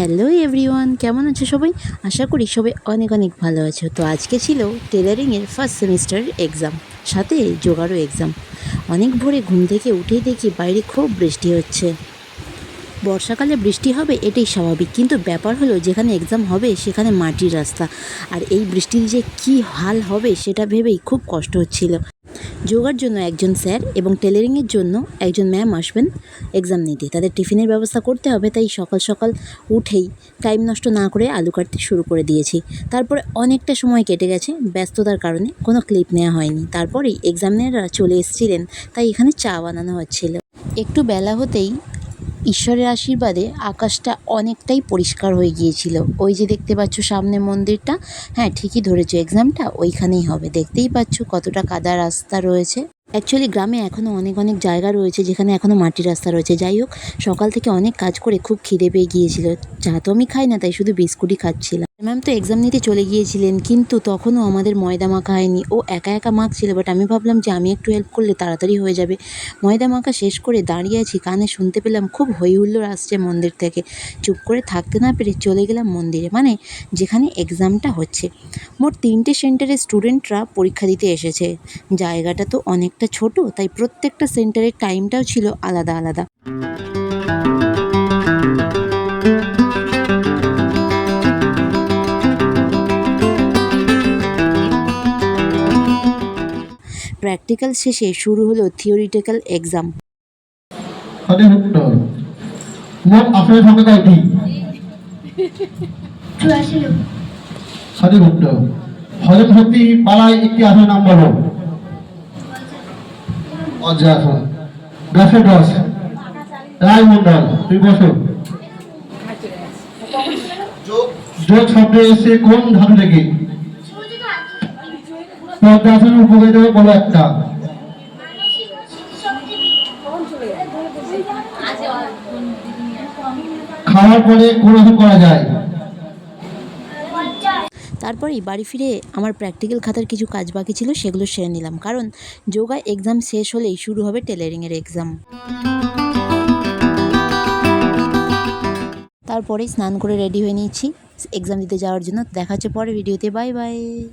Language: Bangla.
হ্যালো এভরিওয়ান, কেমন আছো সবাই? আশা করি সবাই অনেক অনেক ভালো আছো। তো আজকে ছিল টেলারিংয়ের ফার্স্ট সেমিস্টার এক্সাম, সাথে যোগারও এক্সাম। অনেক ভোরে ঘুম থেকে উঠেই দেখি বাইরে খুব বৃষ্টি হচ্ছে। বর্ষাকালে বৃষ্টি হবে এটাই স্বাভাবিক, কিন্তু ব্যাপার হলো যেখানে এক্সাম হবে সেখানে মাটির রাস্তা, আর এই বৃষ্টির যে কী হাল হবে সেটা ভেবেই খুব কষ্ট হচ্ছিল। যোগার জন্য একজন স্যার এবং টেলারিংয়ের জন্য একজন ম্যাম আসবেন এক্সাম নিতে। তাদের টিফিনের ব্যবস্থা করতে হবে, তাই সকাল সকাল উঠেই টাইম নষ্ট না করে আলু কাটতে শুরু করে দিয়েছি। তারপরে অনেকটা সময় কেটে গেছে, ব্যস্ততার কারণে কোনো ক্লিপ নেওয়া হয়নি। তারপরেই এক্সামিনাররা চলে এসেছিলেন, তাই এখানে চা বানানো হচ্ছিল। একটু বেলা হতেই ঈশ্বরের আশীর্বাদে আকাশটা অনেকটাই পরিষ্কার হয়ে গিয়েছিল। ওই যে দেখতে পাচ্ছ সামনে মন্দিরটা, হ্যাঁ ঠিকই ধরেছো, এক্সামটা ওইখানেই হবে। দেখতেই পাচ্ছ কতটা কাদা রাস্তা রয়েছে। অ্যাকচুয়ালি গ্রামে এখনও অনেক অনেক জায়গা রয়েছে যেখানে এখনও মাটির রাস্তা রয়েছে। যাই হোক, সকাল থেকে অনেক কাজ করে খুব খিদে পেয়ে গিয়েছিল। চা তো আমি খাই না, তাই শুধু বিস্কুটই খাচ্ছিলাম। ম্যাম তো এক্সাম নিতে চলে গিয়েছিলেন, কিন্তু তখনও আমাদের ময়দা মাখা হয়নি। ও একা একা মাখছিল, বাট আমি ভাবলাম যে আমি একটু হেল্প করলে তাড়াতাড়ি হয়ে যাবে। ময়দা মাখা শেষ করে দাঁড়িয়ে আছি, কানে শুনতে পেলাম খুব হই হুল্লোড় আসছে মন্দির থেকে। চুপ করে থাকতে না পেরে চলে গেলাম মন্দিরে, মানে যেখানে এক্সামটা হচ্ছে। মোট 3টে সেন্টারের স্টুডেন্টরা পরীক্ষা দিতে এসেছে। জায়গাটা তো অনেকটা ছোট, তাই প্রত্যেকটা সেন্টারের টাইমটাও ছিল আলাদা আলাদা। প্র্যাকটিক্যাল শেষে শুরু হলো থিওরিটিক্যাল এক্সাম। সঠিক উত্তর। মোট আসনের সংখ্যা কয়টি? 84 লোক। সঠিক উত্তর। হজম শক্তি পালায় একটি আসনের নাম বলো। বজ্রাসন। দশে 10। রায় মন্ডল, তুই বসো। যোগ শব্দ এসে কোন ধাতু থেকে? বজ্রাসনের উপকারিতা বলো একটা। খাওয়ার পরে কোন আসন করা যায়? তারপরেই বাড়ি ফিরে আমার প্র্যাকটিক্যাল খাতার কিছু কাজ বাকি ছিল, সেগুলো সেরে নিলাম, কারণ যোগা এক্সাম শেষ হলেই শুরু হবে টেলারিংয়ের এক্সাম। তারপরেই স্নান করে রেডি হয়ে নিয়েছি এক্সাম দিতে যাওয়ার জন্য। দেখা হচ্ছে পরে ভিডিওতে। Bye bye.